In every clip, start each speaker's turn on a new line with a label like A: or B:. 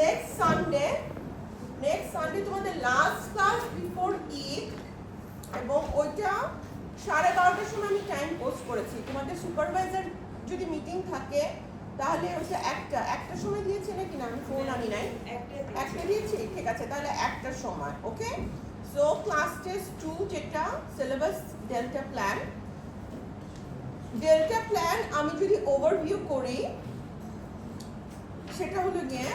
A: Next Sunday তোমাদের last class before Eid, এবং ওইটা 12:30টার সময় আমি টাইম পোস্ট করেছি। তোমাদের সুপারভাইজার যদি মিটিং থাকে তাহলে ওইটা একটা সময় দিয়েছে নাকি না, আমি ফোন আনি নাই, একটা দিয়েছি, ঠিক আছে, তাহলে একটার সময়। ওকে, সো ক্লাস টেস্ট 2 যেটা সিলেবাস ডেল্টা প্ল্যান আমি যদি ওভারভিউ করি, সেটা হলো গিয়ে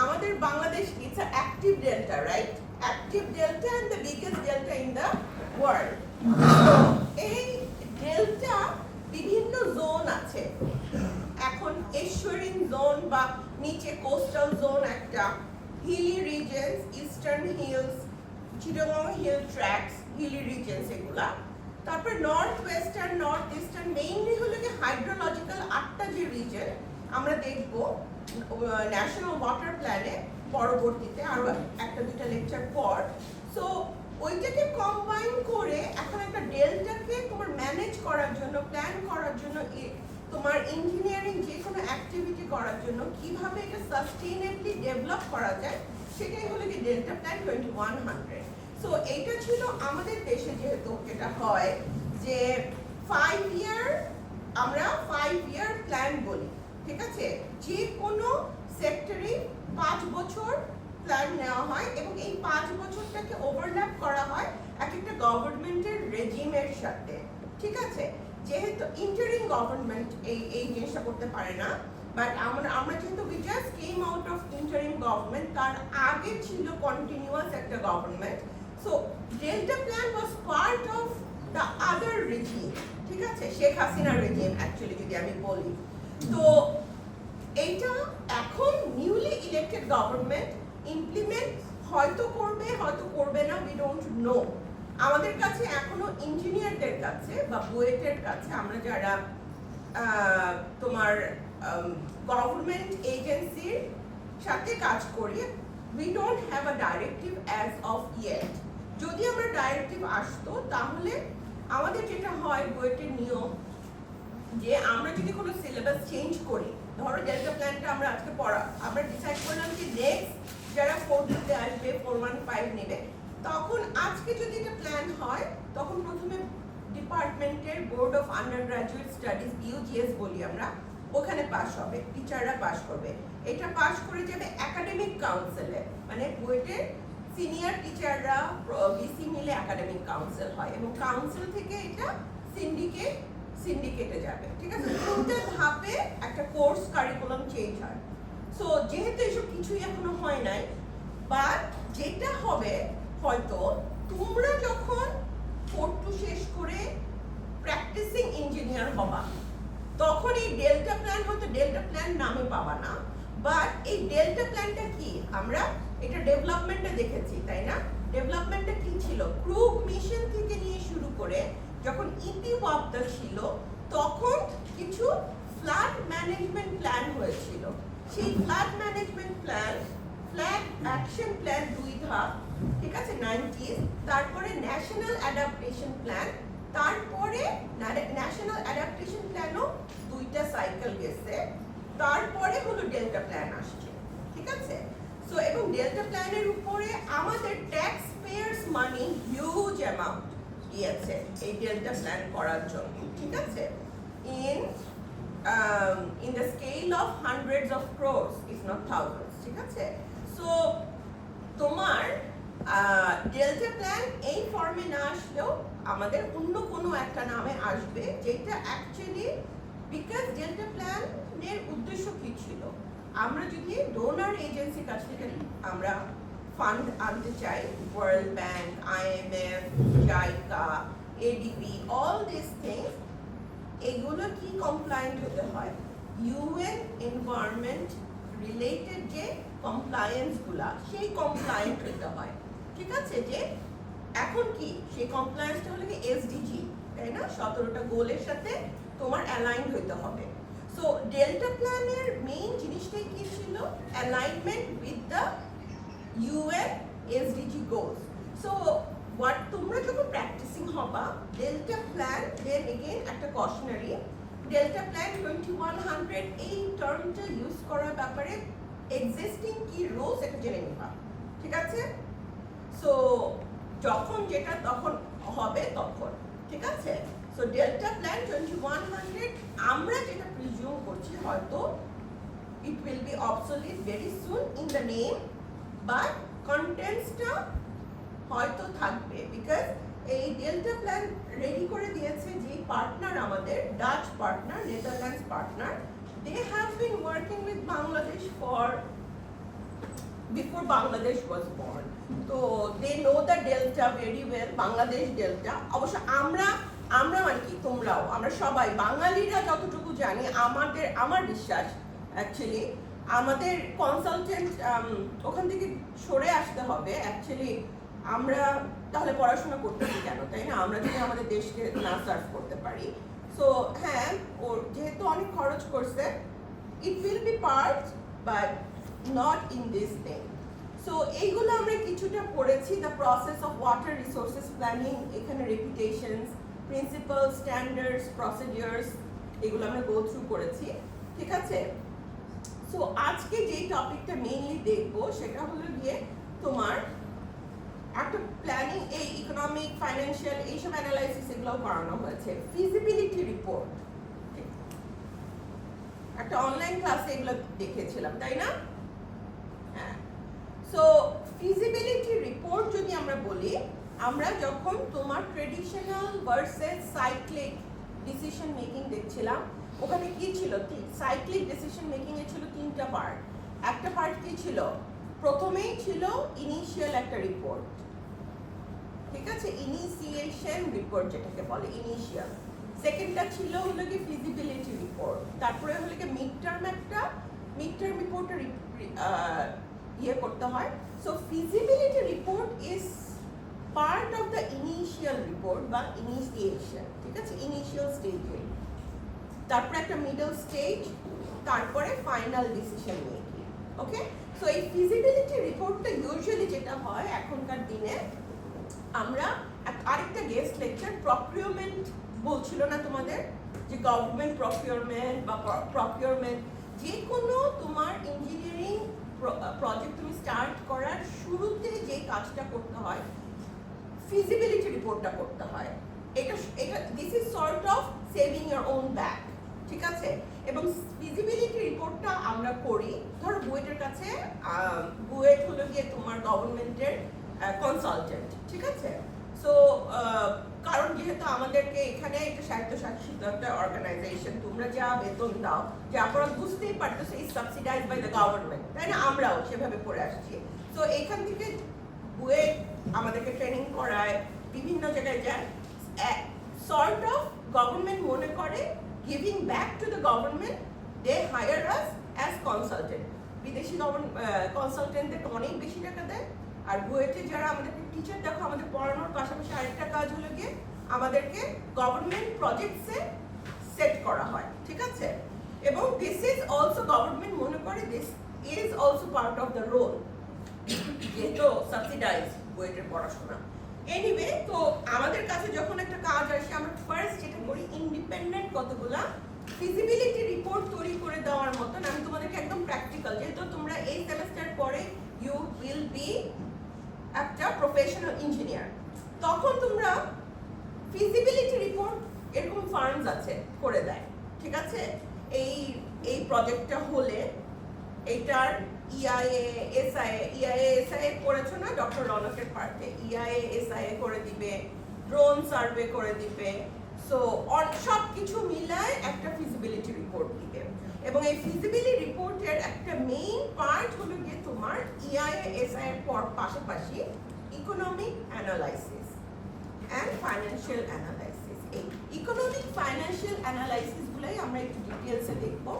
A: আমাদের Bangladesh it's active delta, right? Active delta and the biggest delta in the world. এই ডেল্টা বিভিন্ন জোন আছে। এখন এশিয়ান জোন বা নিচে কোস্টাল জোন একটা, hilly regions, eastern hills, Chittagong hill tracts, hilly regions এগুলা। তারপর north western, north eastern, mainly হলো কি হাইড্রোলজিক্যাল 8টা যে রিজন আমরা দেখব ন্যাশনাল ওয়াটার প্ল্যানে পরবর্তীতে আরো একটা দুইটা লেকচার পর। সো ওইটাকে কম্বাইন করে এখন একটা ডেল্টাকে তোমার ম্যানেজ করার জন্য, প্ল্যান করার জন্য, তোমার ইঞ্জিনিয়ারিং যে কোনো অ্যাক্টিভিটি করার জন্য কিভাবে এটা সাস্টেইনেবলি ডেভেলপ করা যায়, সেটাই হলো কি ডেল্টা প্ল্যান 2100। সো এইটা ছিল আমাদের দেশে যেহেতু এটা হয় যে 5 ইয়ার, আমরা 5 ইয়ার প্ল্যান বলি, ঠিক আছে? যে কোনো সেক্টরে 5 বছর প্ল্যান নেওয়া হয় এবং এই 5 বছরটাকে ওভারল্যাপ করা হয় এক একটা গভর্নমেন্টের রেজিমের সাথে, ঠিক আছে? যেহেতু ইন্টারিম গভর্নমেন্ট এই জিনিসটা করতে পারে না, বাট আমরা যেহেতু we just came out of interim government, তার আগে ছিল কন্টিনিউয়াস একটা government. So delta plan was part of the other regime, ঠিক আছে? শেখ হাসিনার রেজিম অ্যাকচুয়ালি যদি আমি বলি। তো এইটা এখন নিউলি ইলেক্টেড গভর্নমেন্ট ইমপ্লিমেন্ট হয়তো করবে না, উই ডোন্ট নো। আমাদের কাছে এখনো ইঞ্জিনিয়ারদের কাছে বা বুয়েটের কাছে, আমরা যারা তোমার গভর্নমেন্ট এজেন্সির সাথে কাজ করি, we don't have a directive as of yet. যদি আমরা ডাইরেক্টিভ আসতো তাহলে আমাদের যেটা হয় বুয়েটের নিয়ম, যে আমরা যদি কোনো সিলেবাস চেঞ্জ করি, ধরো ডেল্টা প্ল্যানটা আমরা আজকে আমরা ডিসাইড করলাম যে নেক্সট যারা 4তে আসবে 415 নেবে, তখন আজকে যদি এটা প্ল্যান হয় তখন প্রথমে ডিপার্টমেন্টের board of undergraduate studies, UGS বলি আমরা, ওখানে পাস হবে, টিচাররা পাস করবে। এটা পাস করে যাবে একাডেমিক কাউন্সিলে, মানে বুয়েটের সিনিয়র টিচাররা ভিসি মিলে একাডেমিক কাউন্সিল হয়, এবং কাউন্সিল থেকে এটা সিন্ডিকেটে যাবে, ঠিক আছে? 3টে ধাপে একটা কোর্স কারিকুলাম চেঞ্জ হয়। সো যেহেতু এসব কিছুই এখনো হয় নাই, বাট যেটা হবে হয়তো তোমরা যখন 4 শেষ করে প্র্যাকটিসিং ইঞ্জিনিয়ার হবা, তখন এই ডেল্টা প্ল্যান হয়তো ডেল্টা প্ল্যান নামে পাবা না, বাট এই ডেল্টা প্ল্যানটা কি, আমরা এটা ডেভেলপমেন্টে দেখেছি, তাই না? ডেভেলপমেন্টটা কি ছিল? ক্রুগ মিশন থেকে নিয়ে শুরু করে যখন ইপি ওয়াপটা ছিল, তখন কিছু ফ্লাড ম্যানেজমেন্ট প্ল্যান হয়েছিল। সেই flood management plan, flood action plan 2 ধাপ, ঠিক আছে, 90s, তারপরে ন্যাশনাল অ্যাডাপ্টেশন প্ল্যান, তারপরে ন্যাশনাল অ্যাডাপ্টেশন প্ল্যানও 2টা সাইকেল গেছে, তারপরে হলো ডেল্টা প্ল্যান আসছে, ঠিক আছে? সো এবং ডেল্টা প্ল্যানের উপরে আমাদের ট্যাক্স পেয়ার্স মানি হিউজ অ্যামাউন্ট দিয়েছে এই ডেল্টা প্ল্যান করার জন্য, ঠিক আছে? in the scale of hundreds of crores if not thousands, ঠিক আছে? সো তোমার ডেল্টা প্ল্যান এই ফর্মে না আসলেও আমাদের অন্য কোনো একটা নামে আসবে, যেটা অ্যাকচুয়ালি বিকজ ডেল্টা প্ল্যানের উদ্দেশ্য কি ছিল, আমরা যদি ডোনার এজেন্সির কাছ থেকে আমরা ফান্ড আনতে চাই, world bank, IMF, JICA, ADB, all this things, এগুলো কি কমপ্লায়েন্ট হতে হয়? UN এনভায়রনমেন্ট রিলেটেড যে কমপ্লায়েন্স গুলা, সেই কমপ্লায়েন্ট হতে হয়, ঠিক আছে? যে এখন কি সেই কমপ্লায়েন্সটা হলো কি SDG, তাই না? 17টা গোলের সাথে তোমার অ্যালাইন হতে হবে। সো ডেল্টা প্ল্যানের মেইন জিনিসটাই কি ছিল? Alignment with the UN SDG goals. So তোমরা যখন প্র্যাকটিসিং হবা ডেল্টা প্ল্যান, দেন এগেইন একটা কশনারি, ডেল্টা প্ল্যান 2100 এই টার্মটা ইউজ করার ব্যাপারে এক্সিস্টিং কি রুলস এটা জেনে নিবা, ঠিক আছে? সো যখন যেটা তখন হবে তখন, ঠিক আছে? সো ডেল্টা প্ল্যান 2100 আমরা যেটা প্রিজিউম করছি হয়তো it will be obsolete very soon in the name, but contents-টা হয়তো থাকবে, বিকজ এই ডেল্টা প্ল্যান রেডি করে দিয়েছে যে পার্টনার, আমাদের Dutch partner, Netherlands partner. They have been working with Bangladesh for before Bangladesh was born, so they know the delta very well, Bangladesh delta. অবশ্য আমরা মানে কি, তোমরাও, আমরা সবাই বাঙালিরা যতটুকু জানি, আমার বিশ্বাস অ্যাকচুয়ালি আমাদের কনসালটেন্ট ওখান থেকে সরে আসতে হবে। অ্যাকচুয়ালি আমরা তাহলে পড়াশোনা করতেছি কেন, তাই না? আমরা যদি আমাদের দেশকে না সার্ভ করতে পারি। সো হ্যাঁ, ওর যেহেতু অনেক খরচ করছে, it will be part but not in this thing. So এইগুলো আমরা কিছুটা পড়েছি, the process of water resources planning, এখানে রেপুটেশনস, প্রিন্সিপাল, স্ট্যান্ডার্ডস, প্রসিডিউরস, এগুলো আমরা গো থ্রু করেছি, ঠিক আছে? সো আজকে যে টপিকটা মেইনলি দেখবো সেটা হলো গিয়ে তোমার একটা প্ল্যানিং, এই ইকোনমিক, ফাইন্যান্সিয়াল, এইসব অ্যানালাইসিস এগুলোও করানো হয়েছে। ফিজিবিলিটি রিপোর্ট, একটা অনলাইন ক্লাসে এগুলো দেখেছিলাম, তাই না? হ্যাঁ। সো ফিজিবিলিটি রিপোর্ট যদি আমরা বলি, আমরা যখন তোমার traditional versus cyclic decision making দেখছিলাম, ওখানে কি ছিল, সাইক্লিক ডিসিশন মেকিং এ ছিল তিনটা পার্ট। একটা পার্ট কি ছিল, প্রথমেই ছিল ইনিশিয়াল একটা রিপোর্ট, ঠিক আছে? ইনিশিয়েশন রিপোর্ট যেটাকে বলে ইনিশিয়াল। সেকেন্ডটা ছিল হলো কি ফিজিবিলিটি রিপোর্ট, তারপরে হলো কি মিড টার্ম রিপোর্টটা ইয়ে করতে হয়। So feasibility report is part of the initial report বা ইনিশিয়েশন, ঠিক আছে? ইনিশিয়াল স্টেজে, তারপরে একটা মিডল স্টেজ, তারপরে ফাইনাল ডিসিশন মেকিং। ওকে, সো এই ফিজিবিলিটি রিপোর্টটা ইউজুয়ালি যেটা হয় এখনকার দিনে, আমরা আরেকটা গেস্ট লেকচার প্রকিউরমেন্ট বলছিল না তোমাদের, যে গভর্নমেন্ট প্রকিউরমেন্ট বা প্রকিউরমেন্ট, যে কোনো তোমার ইঞ্জিনিয়ারিং প্রজেক্ট তুমি স্টার্ট করার শুরুতে যে কাজটা করতে হয়, ফিজিবিলিটি রিপোর্টটা করতে হয়। এটা this is sort of saving your own back, ঠিক আছে? এবং ফিজিবিলিটি রিপোর্টটা আমরা করি, ধরো বুয়েটের কাছে, বুয়েট হলো গিয়ে তোমার গভর্নমেন্টের কনসালটেন্ট, ঠিক আছে? সো কারণ যেহেতু আমাদেরকে এখানে একটা স্বায়ত্তশাসিত একটা অর্গানাইজেশন, তোমরা যা বেতন দাও, যে আপনারা বুঝতেই পারতেছো is subsidised by the government, তাই না? আমরাও সেভাবে পড়ে আসছি। সো এখান থেকে বুয়েট আমাদেরকে ট্রেনিং করায়, বিভিন্ন জায়গায় যায়, সর্ট অফ গভর্নমেন্ট মনে করে giving back to the government, they hire us as consultant. বিদেশি কনসালটেন্টদের অনেক বেশি টাকা দেয়, আর বুয়েটে যারা আমাদেরকে টিচার, দেখো আমাদের পড়ানোর পাশাপাশি আরেকটা কাজ হলো গিয়ে আমাদেরকে গভর্নমেন্ট প্রজেক্টসে সেট করা হয়, ঠিক আছে? এবং দিস ইজ অলসো গভর্নমেন্ট মনে করে this is also part of the role, যেহেতু সাবসিডাইজ বুয়েটের পড়াশোনা। এনিওয়ে, তো আমাদের কাছে যখন একটা কাজ আসে, আমরা ফার্স্ট যেটা করি, ইন্ডিপেন্ডেন্ট কতগুলা ফিজিবিলিটি রিপোর্ট তৈরি করে দেওয়ার মতন। আমি তোমাদেরকে একদম প্র্যাকটিক্যাল, যেহেতু তোমরা এই সেমিস্টার পরে ইউ উইল বি একটা প্রফেশনাল ইঞ্জিনিয়ার, তখন তোমরা ফিজিবিলিটি রিপোর্ট এরকম ফার্মস আছে করে দেয়, ঠিক আছে? এই প্রজেক্টটা হলে এটার EIA করেছো না ডক্টর রনকের পার্টে, EIA করে দিবে, ড্রোন সার্ভে করে দিবে। সো সব কিছু মিলায় একটা ফিজিবিলিটি রিপোর্ট দিবে, এবং এই ফিজিবিলিটি রিপোর্টের একটা মেইন পার্ট হলো গিয়ে তোমার EIA এর পাশাপাশি economic analysis and financial analysis. এই ইকোনমিক ফাইন্যান্সিয়াল অ্যানালাইসিস গুলাই আমরা একটু ডিটেলসে দেখবো।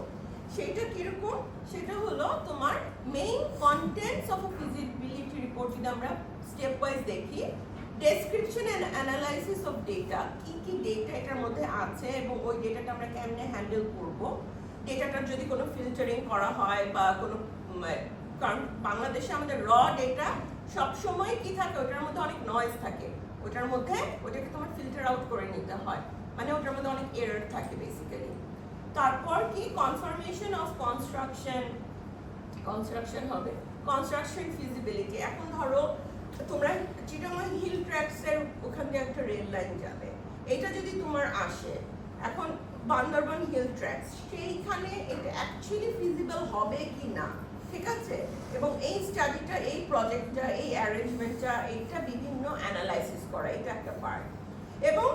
A: সেটা কিরকম, সেটা হলো তোমার main contents of a feasibility report যদি আমরা স্টেপ ওয়াইজ দেখি, description and analysis of data, কি কি ডেটা এটার মধ্যে আছে এবং ওই ডেটাটা আমরা কেমনে হ্যান্ডেল করব, ডেটাটার যদি কোনো ফিল্টারিং করা হয় বা কোনো, কারণ বাংলাদেশে আমাদের র ডেটা সবসময় কি থাকে, ওটার মধ্যে অনেক নয়েজ থাকে, ওটার মধ্যে ওটাকে তোমার ফিল্টার আউট করে নিতে হয়, মানে ওটার মধ্যে অনেক এরর থাকে বেসিক্যালি। তারপর কি, কনফার্মেশন অফ কনস্ট্রাকশন, কনস্ট্রাকশন হবে, কনস্ট্রাকশন ফিজিবিলিটি। এখন ধরো তোমরা চিটাগং হিল ট্র্যাকসের ওখান দিয়ে একটা রেল লাইন যাবে, এটা যদি তোমার আসে, এখন বান্দরবান হিল ট্র্যাকস, সেইখানে এটা অ্যাকচুয়ালি ফিজিবল হবে কি না, ঠিক আছে? এবং এই স্টাডিটা, এই প্রজেক্টটা, এই অ্যারেঞ্জমেন্টটা, এইটা বিভিন্ন অ্যানালাইসিস করা, এটা একটা পার্ট। এবং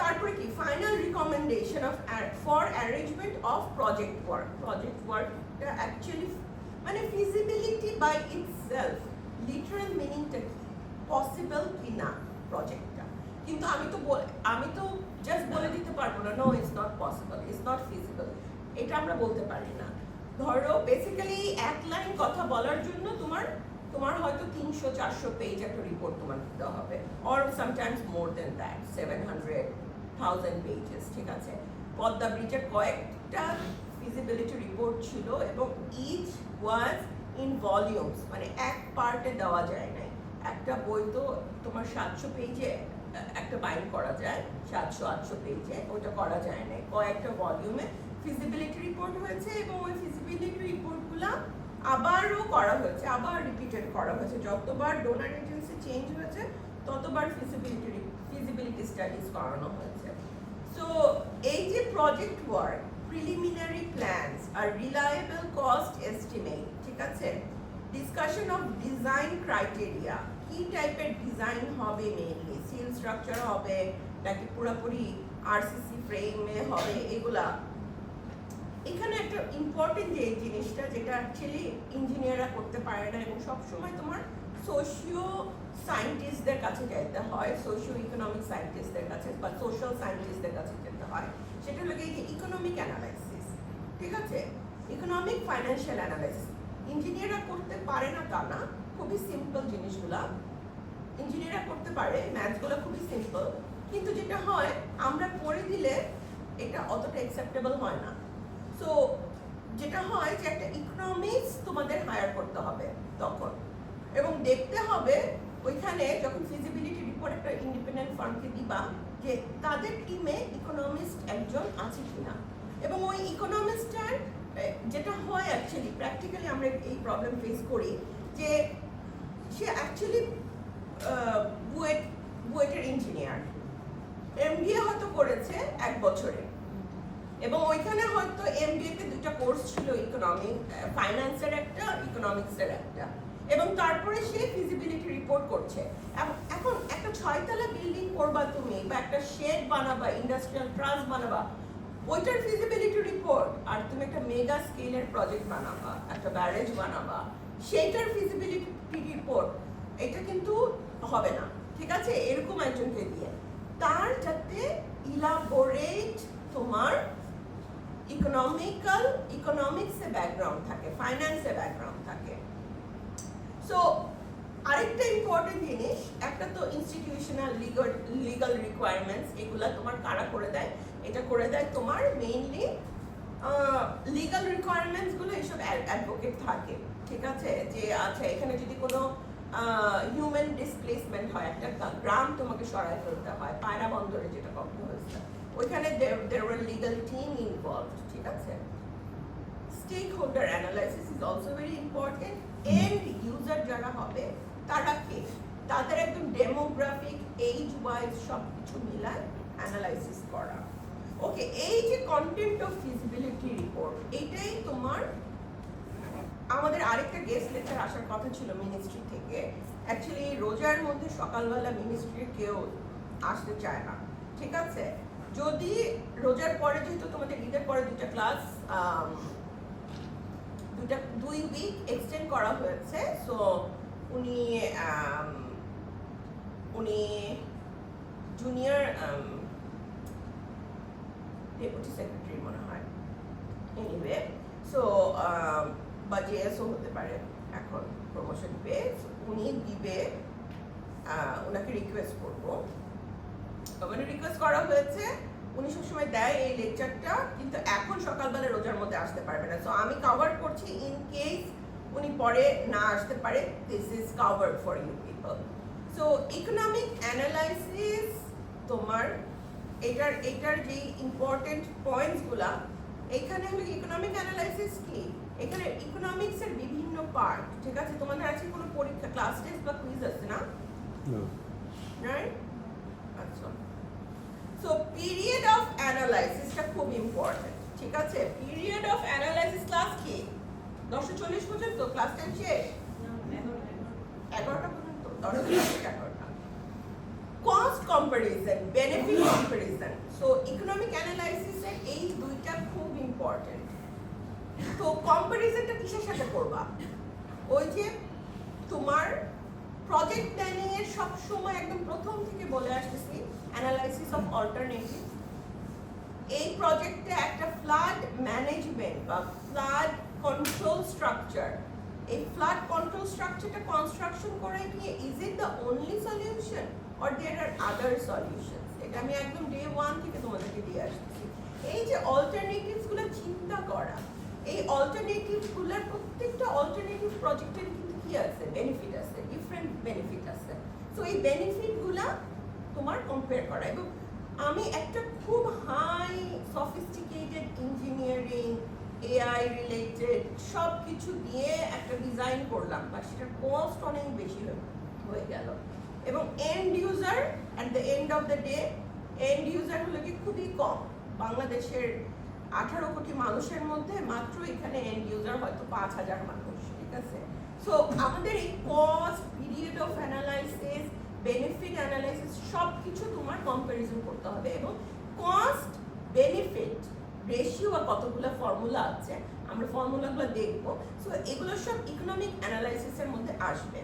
A: তারপরে কি final recommendation of for arrangement of project work. প্রজেক্ট ওয়ার্কটা অ্যাকচুয়ালি মানে ফিজিবিলিটি বাই ইটসেলফ, লিটারাল মিনিংটা কি, পসিবল কি না প্রজেক্টটা। কিন্তু আমি তো জাস্ট বলে দিতে পারবো না, no it's not possible, it's not feasible, এটা আমরা বলতে পারি না। ধরো বেসিক্যালি এক লাইন কথা বলার জন্য তোমার হয়তো 300-400 পেজ একটা রিপোর্ট তোমার দিতে হবে, or sometimes more than that, 700,000 pages, ঠিক আছে? পদ্মা ব্রিজের কয়েকটা ফিজিবিলিটি রিপোর্ট ছিল এবং ইচ ওয়াজ ইন ভলিউমস, মানে এক পার্টে দেওয়া যায় নাই। একটা বই তো তোমার 700 পেজে একটা বাইন্ড করা যায়, 700-800 পেজে, ওটা করা যায় না, কয়েকটা ভলিউমে ফিজিবিলিটি রিপোর্ট হয়েছে এবং ওই ফিজিবিলিটি রিপোর্টগুলো আবারও করা হয়েছে, আবার রিপিটেড করা হয়েছে। যতবার ডোনার এজেন্সি চেঞ্জ হয়েছে ততবার ফিজিবিলিটি স্টাডিজ করানো হয়েছে। সো এই যে প্রজেক্ট ওয়ার্ক, প্রিলিমিনারি প্ল্যানস আর রিলায়েবল কস্ট এস্টিমেট, ঠিক আছে? ডিসকাশন অফ ডিজাইন ক্রাইটেরিয়া, কি টাইপের ডিজাইন হবে, মেইনলি স্টিল স্ট্রাকচার হবে নাকি পুরোপুরি আরসিসি ফ্রেমে হবে, এগুলা। এখানে একটা ইম্পর্টেন্ট যে জিনিসটা, যেটা অ্যাকচুয়ালি ইঞ্জিনিয়াররা করতে পারে না এবং সবসময় তোমার সোশিও সায়েন্টিস্টদের কাছে যেতে হয়, সোশিও ইকোনমিক সায়েন্টিস্টদের কাছে বা সোশ্যাল সায়েন্টিস্টদের কাছে যেতে হয়, সেটা হলো এই যে ইকোনমিক অ্যানালাইসিস, ঠিক আছে? ইকোনমিক ফাইন্যান্সিয়াল অ্যানালাইসিস ইঞ্জিনিয়াররা করতে পারে না তা না, খুবই সিম্পল জিনিসগুলা ইঞ্জিনিয়াররা করতে পারে, ম্যাথগুলো খুবই সিম্পল, কিন্তু যেটা হয় আমরা করে দিলে এটা অতটা অ্যাকসেপ্টেবল হয় না। সো যেটা হয় যে একটা ইকোনমিক্স তোমাদের হায়ার করতে হবে তখন, এবং দেখতে হবে ওইখানে যখন ফিজিবিলিটি রিপোর্ট একটা ইন্ডিপেন্ডেন্ট ফার্মকে দিবা যে তাদের টিমে ইকোনমিস্ট একজন আছে কিনা, এবং ওই ইকোনমিস্টটার যেটা হয় অ্যাকচুয়ালি প্র্যাকটিক্যালি আমরা এই প্রবলেম ফেস করি যে সে অ্যাকচুয়ালি বুয়েটের ইঞ্জিনিয়ার, এমবিএ হয়তো করেছে 1 বছরে, এবং ওইখানে হয়তো এমবিএ তে 2টা কোর্স ছিল, ইকোনমিক ফাইন্যান্সের একটা, ইকোনমিক্সের একটা, এবং তারপরে সে ফিজিবিলিটি রিপোর্ট করছে। এখন একটা 6 তলা বিল্ডিং করবা তুমি, বা একটা শেড বানাবা, ইন্ডাস্ট্রিয়াল ট্রাস্ট বানাবা, ওইটার ফিজিবিলিটি রিপোর্ট, আর তুমি একটা মেগা স্কেলের প্রজেক্ট বানাবা, একটা ব্যারেজ বানাবা, সেইটার ফিজিবিলিটি রিপোর্ট, এটা কিন্তু হবে না, ঠিক আছে? এরকম একজনকে দিয়ে, তার যাতে ইলাবোরেট তোমার ইকোনমিক্সে ব্যাকগ্রাউন্ড থাকে, ফাইন্যান্সে ব্যাকগ্রাউন্ড থাকে। সো আরেকটা ইম্পর্টেন্ট জিনিস, একটা তো ইনস্টিটিউশনাল লিগাল রিকোয়ারমেন্টস, এগুলা তোমার কারা করে দেয়? এটা করে দেয় তোমার মেইনলি লিগাল রিকোয়ারমেন্টস গুলো এইসব অ্যাডভোকেট থাকে, ঠিক আছে? যে আচ্ছা এখানে যদি কোনো হিউম্যান ডিসপ্লেসমেন্ট হয়, একটা গ্রাম তোমাকে সরাই ফেলতে হয়, পায়রা বন্দরে যেটা কথা হয়েছে, ওইখানে there were legal team involved, ঠিক আছে? Stakeholder analysis is also very important. End user যারা হবে তারা কে, তাদের একদম ডেমোগ্রাফিক, এজ ওয়াইজ সবকিছু মিলায় অ্যানালাইসিস করা। ওকে, এই যে কন্টেন্ট অফ ফিজিবিলিটি রিপোর্ট, এটাই তোমার আমাদের আরেকটা গেস্ট লেকচার আসার কথা ছিল মিনিস্ট্রি থেকে। অ্যাকচুয়ালি রোজার মধ্যে সকালবেলা মিনিস্ট্রির কেউ আসতে চায় না, ঠিক আছে? যদি রোজার পরে, যেহেতু তোমাদের ঈদের পরে 2টা ক্লাস, 2 উইক এক্সটেন্ড করা হয়েছে, সো উনি জুনিয়র ডেপুটি সেক্রেটারি মনে হয়, এনিওয়ে, সো বা জেএসও হতে পারে এখন প্রমোশন পেয়ে, উনি দিবে, ওনাকে রিকোয়েস্ট করবো, মানে রিকোয়েস্ট করা হয়েছে, উনি সবসময় দেয় এই লেকচারটা, কিন্তু এখন সকালবেলা রোজার মধ্যে আসতে পারবে না, সো আমি কভার করছি ইন কেস উনি পরে না আসতে পারে, this is covered for you people. So economic analysis তোমার এটার যে ইম্পর্টেন্ট পয়েন্টসগুলা, এখানে হলো ইকোনমিক অ্যানালাইসিস কি, এখানে ইকোনমিক্স এর বিভিন্ন পার্ট, ঠিক আছে? তোমাদের আছে কোনো পরীক্ষা, ক্লাস টেস্ট বা কুইজ আছে না? রাইট, আচ্ছা। সো পিরিয়ড অফ অ্যানালাইসিসটা খুব ইম্পর্টেন্ট, ঠিক আছে? পিরিয়ড অফ অ্যানালাইসিস ক্লাস কি 10:40 পর্যন্ত ক্লাস টাইম শেষ? 11টা পর্যন্ত, 10টা থেকে 11টা। Cost comparison, benefit comparison. So economic অ্যানালাইসিসে এই দুইটা খুব ইম্পর্টেন্ট। তো কম্পারিজনটা কিসের সাথে করবা? ওই যে তোমার প্রজেক্ট প্ল্যানিং এর সব সময় একদম প্রথম থেকে বলে আসতেছি অ্যানালাইসিস অফ অল্টারনেটিভ। এই প্রজেক্টে একটা ফ্লাড ম্যানেজমেন্ট বা ফ্লাড কন্ট্রোল স্ট্রাকচার, এই ফ্লাড কন্ট্রোল স্ট্রাকচারটা কনস্ট্রাকশন করে কি is it the only solution or there are other solutions? এটা আমি একদম ডে 1 থেকে তোমাদেরকে দিয়ে আসতেছি। এই যে অল্টারনেটিভস গুলো চিন্তা করা, এই অল্টারনেটিভস গুলোর প্রত্যেকটা অল্টারনেটিভ প্রজেক্টের কিন্তু কি আছে? বেনিফিট আছে, ডিফারেন্ট বেনিফিট আছে। সো এই বেনিফিট গুলা তোমার কম্পেয়ার করা। এবং আমি একটা খুব high sophisticated engineering, AI related সব কিছু দিয়ে একটা ডিজাইন করলাম, বাট সেটার কস্ট অনেক বেশি হয়ে গেল। এবং and user at the end of the day, and user হলো কি খুবই কম। বাংলাদেশের 18 কোটি মানুষের মধ্যে মাত্র এখানে এন্ড ইউজার হয়তো 5,000 মানুষ, ঠিক আছে? সো আমাদের এই cost, period of analysis, benefit analysis সব কিছু তোমার কম্পারিজন করতে হবে। এবং কস্ট বেনিফিট রেশিও বা কতগুলো ফর্মুলা আছে, আমরা ফর্মুলাগুলো দেখবো। সো এগুলো সব ইকোনমিক অ্যানালাইসিসের মধ্যে আসবে।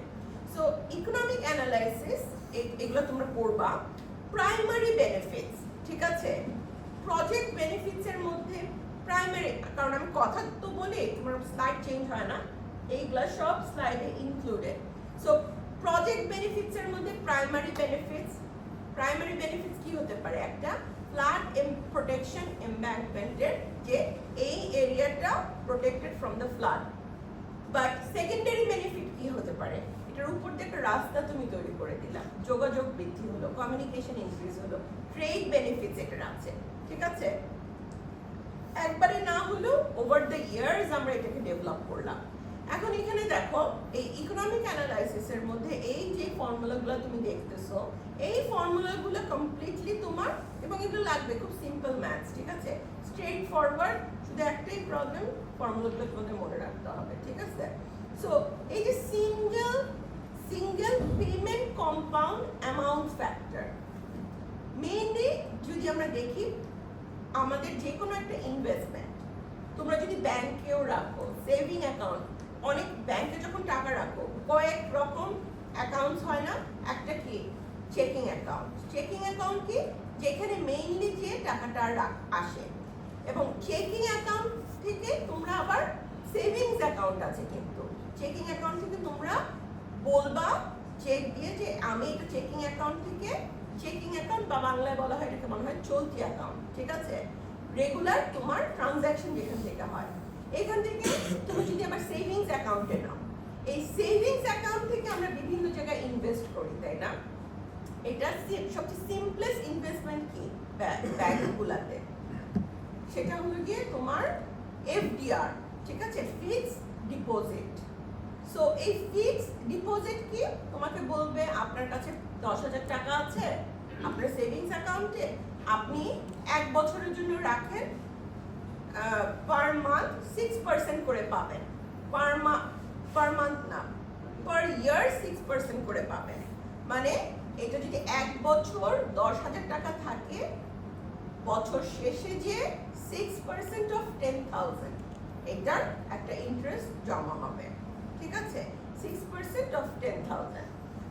A: সো ইকোনমিক অ্যানালাইসিস এগুলো তোমরা পড়বা। প্রাইমারি বেনিফিটস, ঠিক আছে? প্রজেক্ট বেনিফিটস এর মধ্যে প্রাইমারি, কারণ আমি কথা তো বলি, তোমার স্লাইড চেঞ্জ হয় না, এইগুলা সব স্লাইডে ইনক্লুডেড। সো প্রজেক্ট বেনিফিটস এর মধ্যে প্রাইমারি বেনিফিটস কি হতে পারে? একটা ফ্লাড প্রোটেকশন এমব্যাঙ্কমেন্টের, যে এই এরিয়াটা protected from the flood. But secondary benefit কি হতে পারে? এটার উপর দিয়ে একটা রাস্তা তুমি তৈরি করে দিলা, যোগাযোগ বৃদ্ধি হলো, কমিউনিকেশন ইনক্রিজ হলো, ট্রেড বেনিফিটস এটার আছে, ঠিক আছে? একবারে না হলেও ওভার দ্য ইয়ার্স আমরা এটাকে ডেভেলপ করলাম। এখন এখানে দেখো এই ইকোনমিক অ্যানালাইসিসের মধ্যে এই যে ফর্মুলাগুলো তুমি দেখতেছো, এই ফর্মুলাগুলো কমপ্লিটলি তোমার, এবং এগুলো লাগবে খুব সিম্পল ম্যাথস, ঠিক আছে? স্ট্রেট ফরওয়ার্ড, শুধু একটাই প্রবলেম, ফর্মুলাগুলো তোমাদের মনে রাখতে হবে, ঠিক আছে? সো এই যে single payment compound amount factor, mainly যদি আমরা দেখি আমাদের যে কোনো একটা ইনভেস্টমেন্ট, তোমরা যদি ব্যাংকেও রাখো, সেভিং অ্যাকাউন্ট, অনেক ব্যাংকে যখন টাকা রাখো কয়েক রকম অ্যাকাউন্টস হয় না? একটা কি চেকিং অ্যাকাউন্ট। চেকিং অ্যাকাউন্ট কি? যেখানে মেইনলি যে টাকাটা আসে। এবং চেকিং অ্যাকাউন্ট থেকে তোমরা আবার সেভিংস অ্যাকাউন্ট আছে, কিন্তু চেকিং অ্যাকাউন্ট থেকে তোমরা বলবা চেক দিয়ে যে আমি এটা চেকিং অ্যাকাউন্ট থেকে, চেকিং অ্যাকাউন্ট বা বাংলায় বলা হয় এটাকে মনে হয় চলতি অ্যাকাউন্ট, ঠিক আছে? রেগুলার তোমার ট্রানজ্যাকশন যেখান থেকে হয়, এখান থেকে তুমি যদি আবার সেভিংস অ্যাকাউন্টে নাও, এই সেভিংস অ্যাকাউন্ট থেকে আমরা বিভিন্ন জায়গায় ইনভেস্ট করি, তাই না? এটা সবচেয়ে সিম্পলেস্ট ইনভেস্টমেন্ট কি ব্যাংকগুলোতে? সেটা হলো গিয়ে তোমার এফডিআর, ঠিক আছে? Fixed deposit. সো এই ফিক্সড ডিপোজিট কি? তোমাকে বলবে আপনার কাছে 10,000 টাকা আছে আপনার সেভিংস অ্যাকাউন্টে, আপনি 1 বছরের জন্য রাখেন, পার মান্থ 6% করে পাবেন, পার মান্থ না, পার ইয়ার 6% করে পাবেন। মানে এটা যদি 1 বছর 10,000 টাকা থাকে, বছর শেষে যে 6% অফ 10,000 এটার একটা ইন্টারেস্ট জমা হবে, ঠিক আছে? 6% অফ 10,000।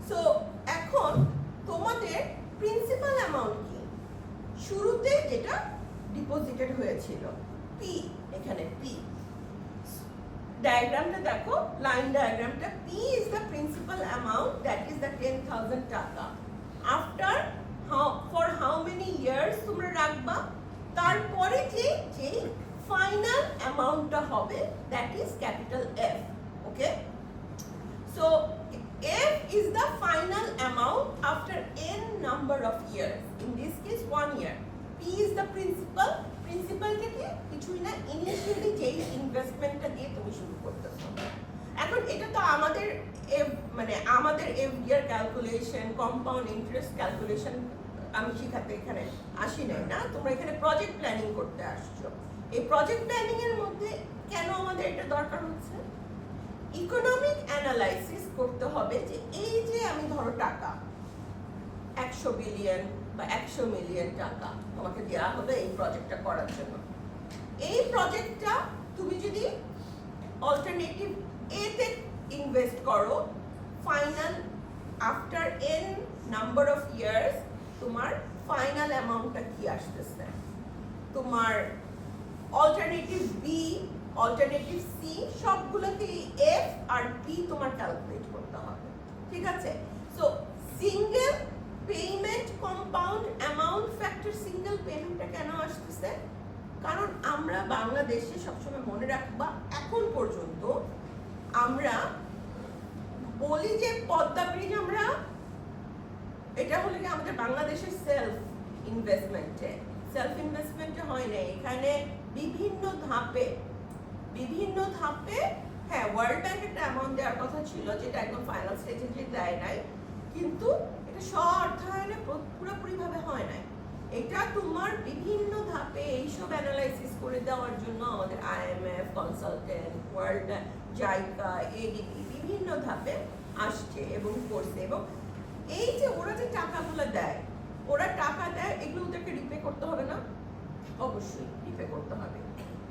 A: সো এখন তোমাদের প্রিন্সিপাল অ্যামাউন্ট কি? শুরুতে যেটা ডিপোজিটেড হয়েছিল, পি, এখানে পি ডায়াগ্রামটা দেখো, লাইন ডায়াগ্রামটা, P is the principal amount, that is the 10,000 টাকা। After for how many years তোমরা রাখবা, তারপরে যে ফাইনাল অ্যামাউন্টটা হবে that is capital F, okay? So F is the final amount after n number of years. In this case, 1 year. P is the principal. Principal কে কি? কিছুই না, initially যেই ইনভেস্টমেন্টটা দিয়ে তুমি শুরু করতেছো। এখন এটা তো আমাদের মানে আমাদের FDR calculation, compound interest calculation আমি শিখাতে এখানে আসি নাই না, তোমরা এখানে প্রজেক্ট প্ল্যানিং করতে আসছো। এই প্রজেক্ট প্ল্যানিং এর মধ্যে কেন আমাদের এটা দরকার হচ্ছে? ইকোনমিক অ্যানালাইসিস করতে হবে যে এই যে আমি ধরো টাকা 100 বিলিয়ন বা 100 মিলিয়ন টাকা তোমাকে দেওয়া হলো এই প্রজেক্টটা করার জন্য। এই প্রজেক্টটা তুমি যদি অল্টারনেটিভ এ তে ইনভেস্ট করো, final after N number of years তোমার ফাইনাল অ্যামাউন্টটা কি আসতেছে। তোমার অল্টারনেটিভ বি, অল্টারনেটিভ সি সবগুলোকে এফ আর পি তোমার ক্যালকুলেট করতে হবে, ঠিক আছে? So single payment compound amount factor, single পেমেন্টটা কেন আসতেছে? কারণ আমরা বাংলাদেশে সবসময় মনে রাখবা, এখন পর্যন্ত আমরা বলি যে পদ্মা ব্রিজ আমরা, এটা হলো কি আমাদের বাংলাদেশের সেলফ ইনভেস্টমেন্টে হয় না। এখানে বিভিন্ন ধাপে হ্যাঁ ওয়ার্ল্ড ব্যাংক একটা অ্যামাউন্ট দেওয়ার কথা ছিল, যেটা একদম ফাইনাল স্টেজে যে দেয় নাই, কিন্তু এটা অর্থায়নে পুরোপুরি ভাবে হয় নাই। এটা তোমার বিভিন্ন ধাপে এইসব অ্যানালাইসিস করে দেওয়ার জন্য আমাদের IMF consultant, world JICA, ADB বিভিন্ন ধাপে আসছে এবং করছে। এবং এই যে ওরা যে টাকাগুলো দেয়, এগুলো ওদেরকে রিপে করতে হবে না? অবশ্যই রিপে করতে হবে।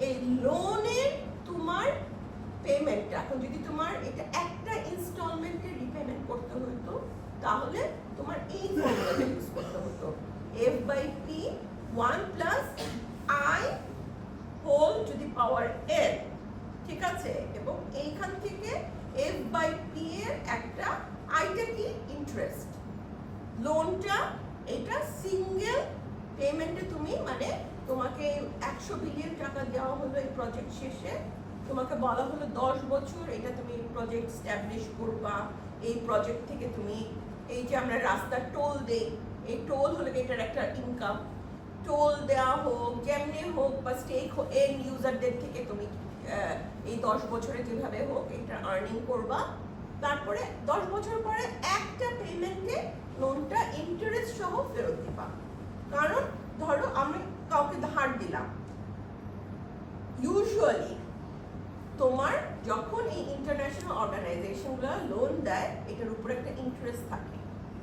A: এই লোনের তোমার পেমেন্টটা এখন যদি তোমার এটা একটা ইনস্টলমেন্টে রিপেমেন্ট করতে হতো, তাহলে তোমার এই ফর্মুলাটা ইউজ করতে হতো, F/P 1 + I whole to the power n, ঠিক আছে? এবং এইখান থেকে F/P এর একটা আইটা কি ইন্টারেস্ট, লোনটা এটা সিঙ্গেল পেমেন্টে তুমি মানে তোমাকে 100 বিলিয়ন টাকা দেওয়া হলো এই প্রজেক্ট শেষে, তোমাকে বলা হলো 10 বছর এটা তুমি প্রজেক্ট স্ট্যাবলিশ করবা। এই প্রজেক্ট থেকে তুমি এই যে আমরা রাস্তার টোল দেই, এই টোল হলো এটার একটা ইনকাম, টোল দেওয়া হোক যেমনি হোক বা স্টেক এন্ড ইউজারদের থেকে তুমি এই 10 বছরে যেভাবে হোক এটা আর্নিং করবা। তারপরে 10 বছর পরে একটা পেমেন্টে লোনটা ইন্টারেস্ট সহ ফেরত দিবা। কারণ ধরো আমি কাউকে ধার দিলাম, ইউজুয়ালি তোমার যখন এই ইন্টারন্যাশনাল অর্গানাইজেশনগুলো লোন দেয় এটার উপর একটা ইন্টারেস্ট থাকে,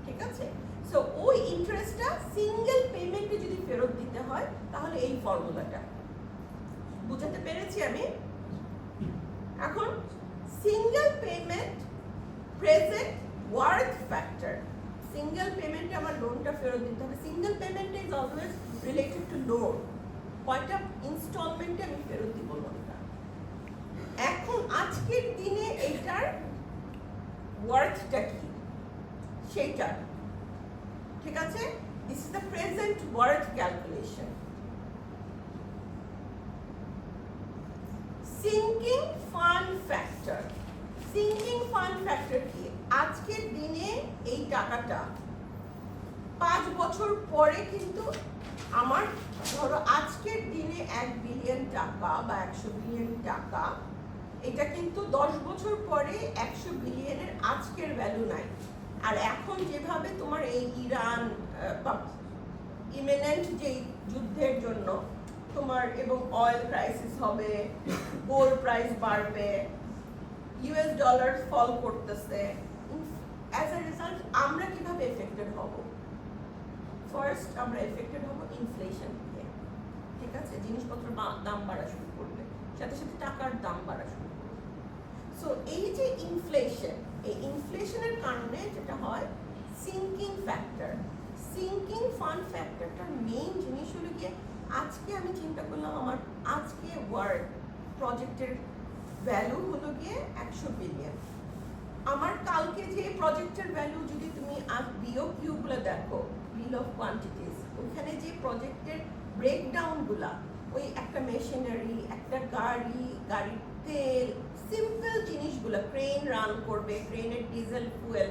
A: ঠিক আছে? সো ওই ইন্টারেস্টটা সিঙ্গেল পেমেন্টে যদি ফেরত দিতে হয় তাহলে এই ফর্মুলাটা বুঝাতে পেরেছি আমি? এখন single payment present worth factor, single পেমেন্টে আমার লোনটা ফেরত দিতে হবে। Single payment is always related to loan, কয়টা ইনস্টলমেন্টে আমি ফেরত দিব লোনটা। এখন আজকের দিনে এইটার ওয়ার্থটা কি সেইটা, ঠিক আছে? This is the present worth calculation. Sinking fund factor, sinking fund factor কি? আজকের দিনে এই টাকাটা 5 বছর পরে কিন্তু আমার ধরো আজকের দিনে 1 বিলিয়ন টাকা বা 100 বিলিয়ন টাকা, এটা কিন্তু 10 বছর পরে 100 বিলিয়নের আজকের ভ্যালু নাই। আর এখন যেভাবে তোমার এই ইরান বা ইমিনেন্ট যে যুদ্ধের জন্য তোমার এবং অয়েল ক্রাইসিস হবে, গোল্ড প্রাইস বাড়বে, ইউএস ডলার ফল করতেছে, অ্যাজ আ রেজাল্ট আমরা কিভাবে এফেক্টেড হব? ফার্স্ট আমরা এফেক্টেড হব ইনফ্লেশন দিয়ে, ঠিক আছে? জিনিসপত্রের দাম বাড়া শুরু করবে, সাথে সাথে টাকার দাম বাড়া শুরু করবে। সো এই যে ইনফ্লেশন, এই ইনফ্লেশনের কারণে যেটা হয় সিঙ্কিং ফ্যাক্টর, সিঙ্কিং ফান্ড ফ্যাক্টরটার মেইন জিনিস হলো গিয়ে আজকে আমি চিন্তা করলাম আমার আজকে ওয়ার্ল্ড প্রজেক্টের ভ্যালু হলো গিয়ে 100 বিলিয়ন। আমার কালকে যে প্রজেক্টের ভ্যালু যদি তুমি বিওকিউগুলো দেখো, বিল অফ কোয়ান্টিটিস, ওখানে যে প্রজেক্টের ব্রেকডাউনগুলা, ওই একটা মেশিনারি, একটা গাড়ির তেল, সিম্পল জিনিসগুলো, ক্রেন রান করবে, ক্রেনের ডিজেল ফুয়েল,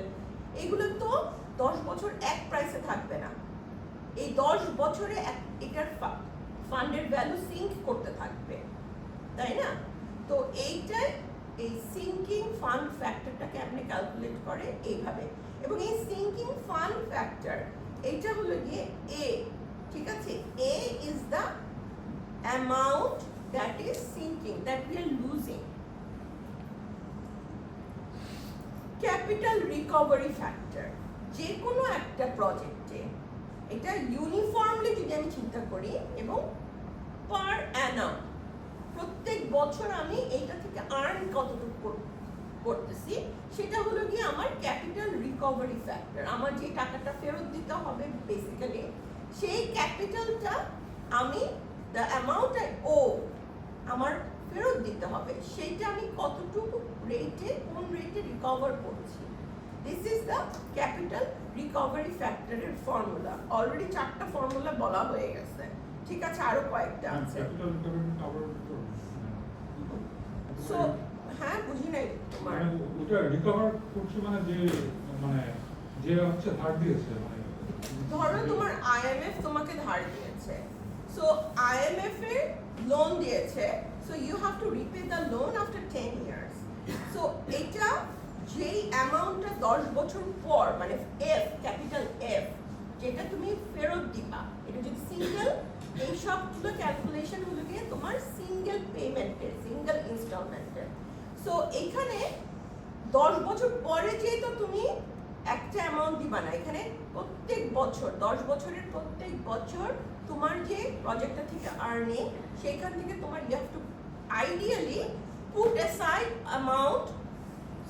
A: এগুলো তো 10 বছর এক প্রাইসে থাকবে না। এই 10 বছরে এটার ফান্ডের ভ্যালু সিঙ্ক করতে থাকবে, তাই না? তো এইটাই, এই সিঙ্কিং ফান্ড ফ্যাক্টরটাকে আপনি ক্যালকুলেট করে এইভাবে। এবং এই সিঙ্কিং ফান্ড ফ্যাক্টর এইটা হলো গিয়ে এ, ঠিক আছে? A is the amount that is sinking, that we are losing. Capital recovery factor, যে কোনো একটা প্রজেক্টে এটা ইউনিফর্মলি যদি আমি চিন্তা করি এবং পার অ্যানাম প্রত্যেক বছর আমি এইটা থেকে আর্ন কতটুকু করতেছি, সেটা হলো গিয়ে আমার ক্যাপিটাল রিকভারি ফ্যাক্টর। আমার যে টাকাটা ফেরত দিতে হবে বেসিক্যালি, সেই ক্যাপিটালটা আমি, দ্য অ্যামাউন্ট আই ও, আমার ফেরত দিতে হবে, সেইটা আমি কতটুকু রেটে, কোন রেটে রিকভার করছি। This is the capital recovery ফ্যাক্টরের ফর্মুলা। অলরেডি 4টা ফর্মুলা বলা হয়ে গেছে, ঠিক আছে? আরো কয়েকটা আছে। সো হ্যাঁ, বুঝি নাই তোমার।
B: ওটা রিকভার করছে মানে যে হচ্ছে ধার দিয়েছে,
A: ধরো তোমার আইএমএফ তোমাকে ধার দিয়েছে, সো আইএমএফ এর লোন দিয়েছে, so you have to repay the loan after 10 years. So এটা যেই অ্যামাউন্টটা 10 বছর পর, মানে এফ, ক্যাপিটাল এফ, যেটা তুমি ফেরত দিবা, এটা যদি সিঙ্গেল, এই সবগুলো ক্যালকুলেশন হলো গিয়ে তোমার সিঙ্গেল পেমেন্টের, সিঙ্গেল ইনস্টলমেন্টের। সো এখানে 10 বছর পরে যেহেতু তুমি একটা অ্যামাউন্ট দিবা না, এখানে প্রত্যেক বছর, 10 বছরের প্রত্যেক বছর তোমার যে প্রজেক্টটা থেকে আর্নিং, সেইখান থেকে তোমার you have to ideally put aside amount,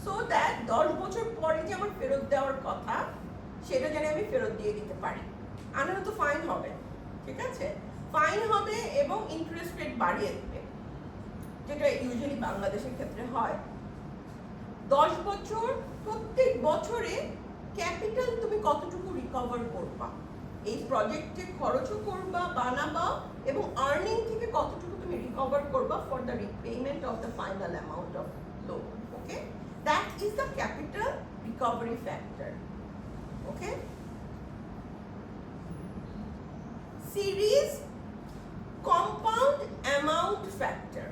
A: so that 10 বছর পরে যে আমার ফেরত দেওয়ার কথা, সেটা যেন আমি ফেরত দিয়ে দিতে পারি। আনার তো ফাইন হবে, ঠিক আছে? ফাইন হবে এবং ইন্টারেস্ট রেট বাড়িয়ে দেবে, যেটা ইউজুয়ালি বাংলাদেশের ক্ষেত্রে হয়। 10 বছর, প্রত্যেক বছরে ক্যাপিটাল তুমি কতটুকু রিকভার করবা, এই প্রজেক্টে খরচও করবা, বানাবা, এবং আর্নিং থেকে কতটুকু তুমি রিকভার করবা for the repayment of the final amount of loan. Okay, that is the capital recovery factor. Okay, series compound amount factor.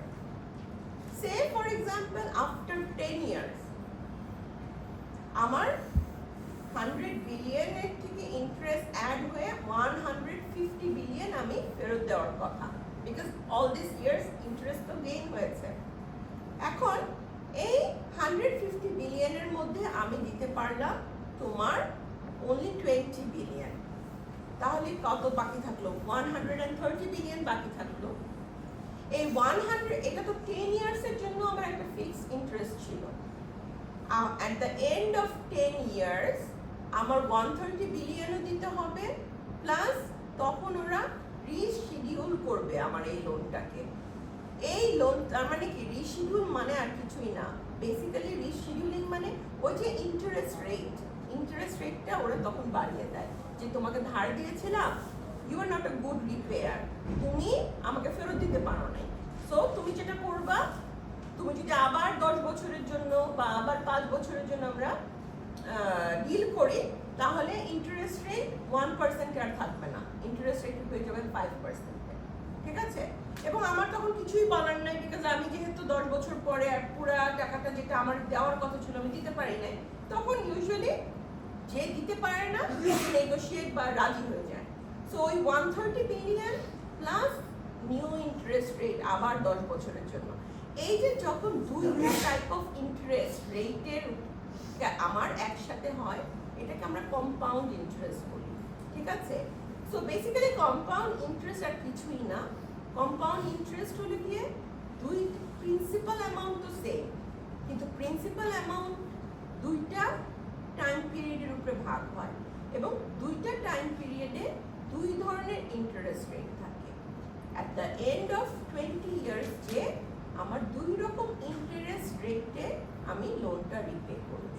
A: Say for example, after 10 years, আমার 100 বিলিয়ন এর থেকে ইন্টারেস্ট অ্যাড হয়ে 150 billion আমি ফেরত দেওয়ার কথা, because all this years interest তো gain হয়েছে। এখন এই 150 বিলিয়নের মধ্যে আমি দিতে পারলাম তোমার only 20 বিলিয়ন, তাহলে কত বাকি থাকলো? 130 বিলিয়ন বাকি থাকলো। এই 100, এটা তো 10 ইয়ার্স এর জন্য আমার একটা ফিক্সড ইন্টারেস্ট ছিল। at the end of 10 years আমার 130 বিলিয়নও দিতে হবে, প্লাস তখন ওরা রিশিডিউল করবে আমার এই লোনটাকে। এই লোন তার মানে কি, রিশিডিউল মানে আর কিছুই না, বেসিক্যালি রিশিডিউলিং মানে ওই যে ইন্টারেস্ট রেটটা ওরা তখন বাড়িয়ে দেয়, যে তোমাকে ধার দিয়েছিলাম, you are not a good repayer, তুমি আমাকে ফেরত দিতে পারো নাই, সো তুমি যেটা করবা, তুমি যদি আবার 10 বছরের জন্য বা আবার 5 বছরের জন্য আমরা ডিল করি, তাহলে ইন্টারেস্ট রেট 1% আর থাকবে না, ইন্টারেস্ট রেট হয়ে যাবে 5%। ঠিক আছে? এবং আমার তখন কিছুই বলার নাই, বিকজ আমি যেহেতু 10 বছর পরে আর পুরা টাকাটা যেটা আমার দেওয়ার কথা ছিল আমি দিতে পারি নাই, তখন ইউজুয়ালি যে দিতে পারে না নেগোশিয়েট বা রাজি হয়ে যায়। সো ওই 130 billion plus new interest rate আবার 10 বছরের জন্য, এই যে যখন দুইটা টাইপ অফ ইন্টারেস্ট রেটের আমার একসাথে হয়, এটাকে আমরা কম্পাউন্ড ইন্টারেস্ট বলি। ঠিক আছে? সো বেসিক্যালি কম্পাউন্ড ইন্টারেস্ট আর কিছুই না, কম্পাউন্ড ইন্টারেস্ট হলো গিয়ে দুই প্রিন্সিপাল অ্যামাউন্ট তো সেম, কিন্তু প্রিন্সিপাল অ্যামাউন্ট দুইটা টাইম পিরিয়ডের উপরে ভাগ হয়, এবং দুইটা টাইম পিরিয়ডে দুই ধরনের ইন্টারেস্ট রেট থাকে। At the end of 20 years যে আমার দুই রকম ইন্টারেস্ট রেটে আমি লোনটা রিপে করব।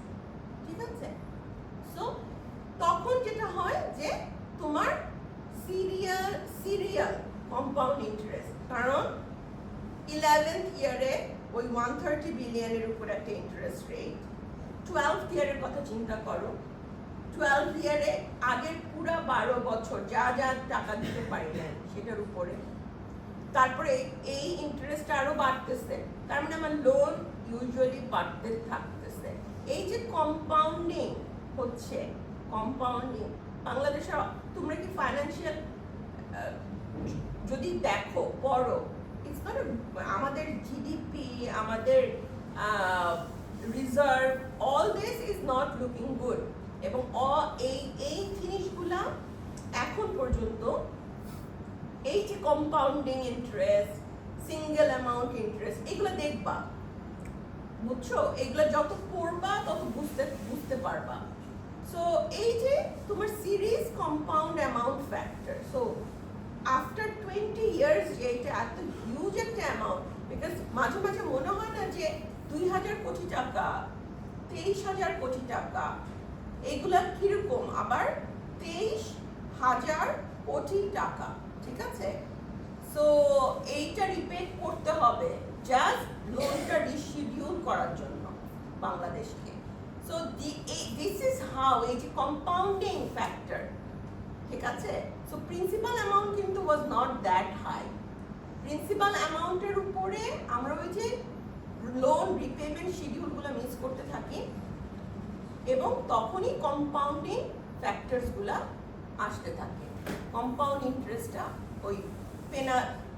A: ঠিক আছে? সো তখন যেটা হয় যে তোমার সিরিয়াল কম্পাউন্ড ইন্টারেস্ট, কারণ 11th ইয়ারে ওই 130 বিলিয়নের উপর একটা ইন্টারেস্ট রেট, 12th ইয়ারের কথা চিন্তা করো, 12th ইয়ারে আগের পুরা 12 বছর যা যা টাকা দিতে পারি না সেটার উপরে তারপরে এই ইন্টারেস্ট আরো বাড়তেছে, তার মানে আমার লোন ইউজুয়ালি বাড়তে থাকতেছে। এই যে কম্পাউন্ডিং হচ্ছে, কম্পাউন্ডিং বাংলাদেশে, তোমরা কি ফাইন্যান্সিয়াল যদি দেখো পড়ো, ইটস নট, আমাদের জিডিপি, আমাদের reserve, all this is not looking good. এবং এই জিনিসগুলা এখন পর্যন্ত, এই যে compounding interest, single amount interest, এগুলো দেখবা, বুঝছো? এগুলো যত পড়বা তত বুঝতে পারবা। সো এই যে তোমার series compound amount factor, so after 20 years যে এটা এত হিউজ একটা অ্যামাউন্ট, বিকজ মাঝে মাঝে মনে হয় না যে 2000 কোটি টাকা, 23,000 কোটি টাকা, এগুলা কিরকম, আবার 23,000 কোটি টাকা, ঠিক আছে? সো এইটা রিপেট করতে হবে জাস্ট লোনটা রিশিডিউল করার জন্য বাংলাদেশকে। সো দিস ইজ হাউ, এই যে কম্পাউন্ডিং ফ্যাক্টর, ঠিক আছে? সো প্রিন্সিপাল অ্যামাউন্ট কিন্তু was not that high. Principal অ্যামাউন্টের উপরে আমরা ওই যে লোন রিপেমেন্ট শিডিউলগুলো মিস করতে থাকি, এবং তখনই কম্পাউন্ডিং ফ্যাক্টরসগুলো আসতে থাকে। কম্পাউন্ড ইন্টারেস্টটা, ওই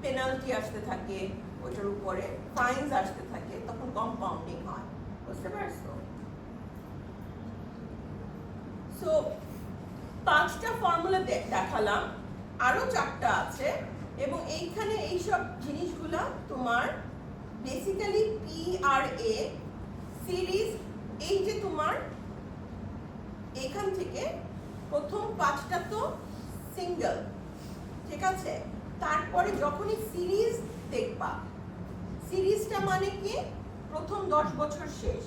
A: পেনাল্টি আসতে থাকে, ওইটার উপরে ফাইনস আসতে থাকে, তখন কম্পাউন্ডিং হয়। বুঝতে পারছো? সো 5টা ফর্মুলা দেখালাম, আরো 4টা আছে, এবং এইখানে এইসব জিনিসগুলা তোমার বেসিক্যালি PRA সিরিজ, এই যে তোমার এখান থেকে প্রথম 5টা তো সিঙ্গেল, ঠিক আছে? তারপরে যখনই সিরিজ দেখবা, সিরিজটা মানে কি, প্রথম 10 বছর শেষ,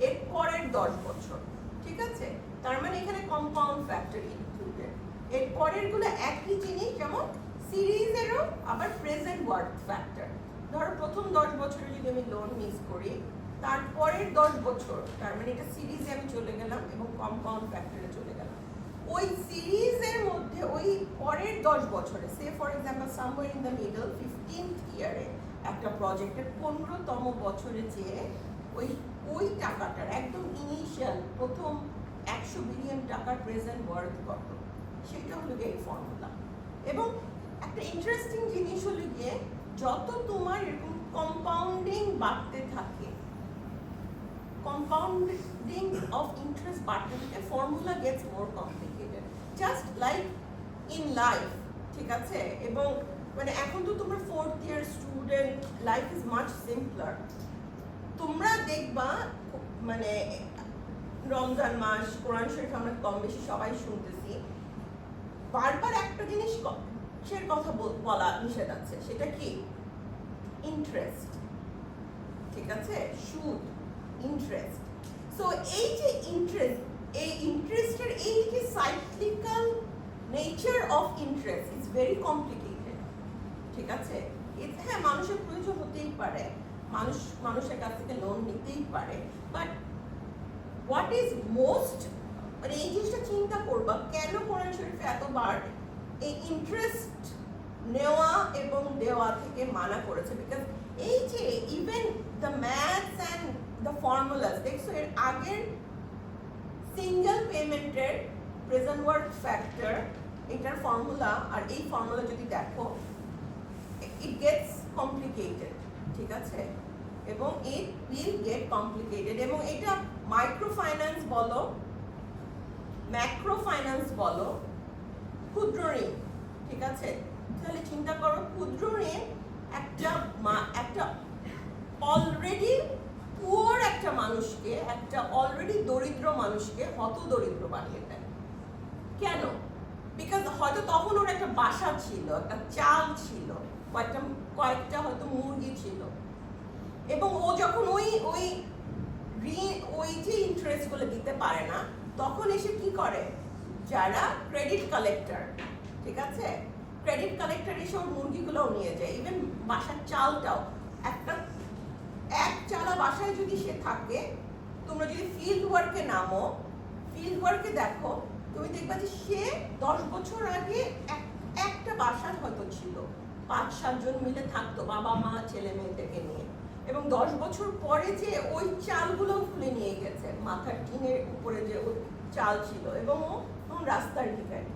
A: এর পরের 10 বছর, ঠিক আছে? তার মানে এখানে কম্পাউন্ড ফ্যাক্টর ইনক্লুডেড। এর পরের গুলো একই জিনিস, যেমন সিরিজেরও আবার প্রেজেন্ট ওয়ার্থ ফ্যাক্টর। ধরো প্রথম 10 বছরে যদি আমি লোন মিস করি, তারপরের 10 বছর, তার মানে এটা সিরিজে আমি চলে গেলাম এবং কম্পাউন্ড ফ্যাক্টরে চলে গেলাম। ওই সিরিজের মধ্যে ওই পরের 10 বছরে, সে for example somewhere in the middle 15th ইয়ারে একটা প্রজেক্টের 15তম বছরে যে ওই টাকাটার একদম ইনিশিয়াল প্রথম 100 বিলিয়ন টাকার প্রেজেন্ট ওয়ার্থ কত, সেটা হলো এই ফর্মুলা। এবং একটা ইন্টারেস্টিং জিনিস হলো গিয়ে, যত তোমার এরকম কম্পাউন্ডিং বাড়তে থাকে, compounding of interest বাড়তে থাকে, formula gets more complicated, just like in life, ঠিক আছে? এবং মানে এখন তো তোমরা 4th year student, life is much simpler. তোমরা দেখবা, মানে রমজান মাস, কোরআন শরীফ আমরা কম বেশি সবাই শুনতেছি, বারবার একটা জিনিস সের কথা বলা নিষেধ আছে, সেটা কি? ইন্টারেস্ট, ঠিক আছে? সুদ, ইন্টারেস্ট। সো এই যে ইন্টারেস্ট, এই ইন্টারেস্টের এই যে cyclical nature of interest is very complicated, ঠিক আছে? হ্যাঁ, মানুষের প্রয়োজন হতেই পারে, মানুষের কাছ থেকে লোন নিতেই পারে, বাট হোয়াট ইজ মোস্ট, মানে এই জিনিসটা চিন্তা করবা, কেন কোরআন শরীফে এতবার এই ইন্টারেস্ট নেওয়া এবং দেওয়া থেকে মানা করেছে? বিকজ এই যে even the maths and the formulas, দেখছো এর আগের সিঙ্গেল পেমেন্টের প্রেজেন্ট ওয়ার্থ ফ্যাক্টর, এটার ফর্মুলা আর এই ফর্মুলা যদি দেখো, ইট গেটস কমপ্লিকেটেড, ঠিক আছে? এবং ইট উইল গেট কমপ্লিকেটেড। এবং এটা মাইক্রো ফাইন্যান্স বলো, ম্যাক্রো ফাইন্যান্স বলো, ক্ষুদ্র ঋণ, ঠিক আছে? তাহলে চিন্তা করো, ক্ষুদ্র ঋণ একটা অলরেডি পুয়ার একটা মানুষকে, একটা অলরেডি দরিদ্র মানুষকে হত দরিদ্র বানিয়ে দেয়। কেন? বিকজ হয়তো তখন ওর একটা বাসা ছিল, একটা চাল ছিল, কয়েকটা হয়তো মুরগি ছিল, এবং ও যখন ওই যে ইন্টারেস্ট গুলো দিতে পারে না, তখন এসে কি করে, যারা ক্রেডিট কালেক্টর, ঠিক আছে, ক্রেডিট কালেক্টর এসে ওর মুরগিগুলোও নিয়ে যায়, ইভেন বাসার চালটাও। এক চালা বাসায় যদি সে থাকে, তোমরা যদি ফিল্ড ওয়ার্কে নামো, ফিল্ড ওয়ার্কে দেখো, তুমি দেখবা যে সে 10 বছর আগে একটা বাসা হয়তো ছিল,
C: 5-7 জন মিলে থাকতো, বাবা মা ছেলে মেয়েদেরকে নিয়ে, এবং 10 বছর পরে যে ওই চালগুলো খুলে নিয়ে গেছে, মাথার টিনের উপরে যে ওই চাল ছিল, এবং ও রাস্তার ভিখারি।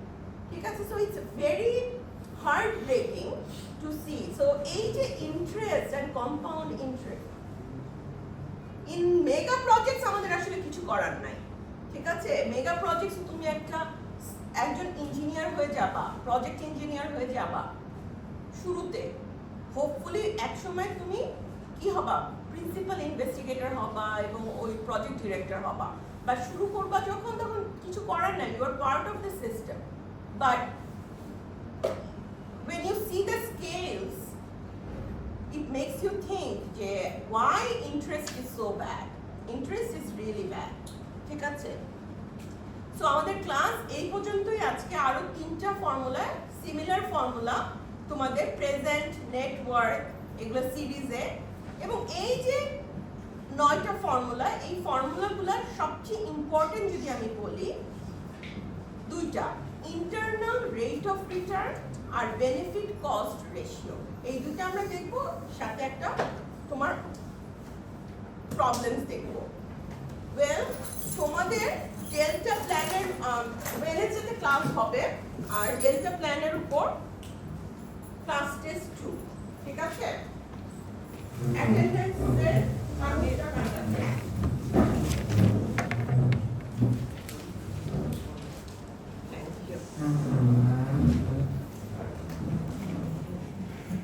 C: ঠিক আছে, so it's very heart breaking to see. So এই যে interest and compound interest in mega projects আমাদের আসলে কিছু করার নাই। ঠিক আছে, মেগা প্রজেক্টস তুমি একজন ইঞ্জিনিয়ার হয়ে যাবা, প্রজেক্ট ইঞ্জিনিয়ার হয়ে যাবা শুরুতে, হোপফুলি একসময় তুমি কি হবা, প্রিন্সিপাল ইনভেস্টিগেটর হবা এবং ওই প্রজেক্ট ডিরেক্টর হবা, বা শুরু করবা যখন, তখন কিছু করার নাই, you are part of the system. But when you see the scales, it makes you think যে why interest is so bad. Interest is really bad. ঠিক আছে, সো আমাদের ক্লাস এই পর্যন্তই। আজকে আরো 3টা ফর্মুলা, সিমিলার ফর্মুলা তোমাদের প্রেজেন্ট, নেটওয়ার্ক, এগুলো সিরিজে, এবং এই যে 9টা ফর্মুলা, এই ফর্মুলাগুলোর সবচেয়ে ইম্পর্টেন্ট যদি আমি বলি, 2টা, ইন্টারনাল রেট অফ রিটার্ন আর বেনিফিট কস্ট রেশিও, এই দুটো আমরা দেখবো, সাথে একটা তোমার প্রবলেমস দেখবো। ওয়েল, তোমাদের ডেল্টা প্ল্যানের ওয়েনেসডেতে ক্লাস হবে, আর ডেল্টা প্ল্যানের উপর ক্লাস টেস্ট 2। ঠিক আছে, অ্যাটেন্ডেন্সের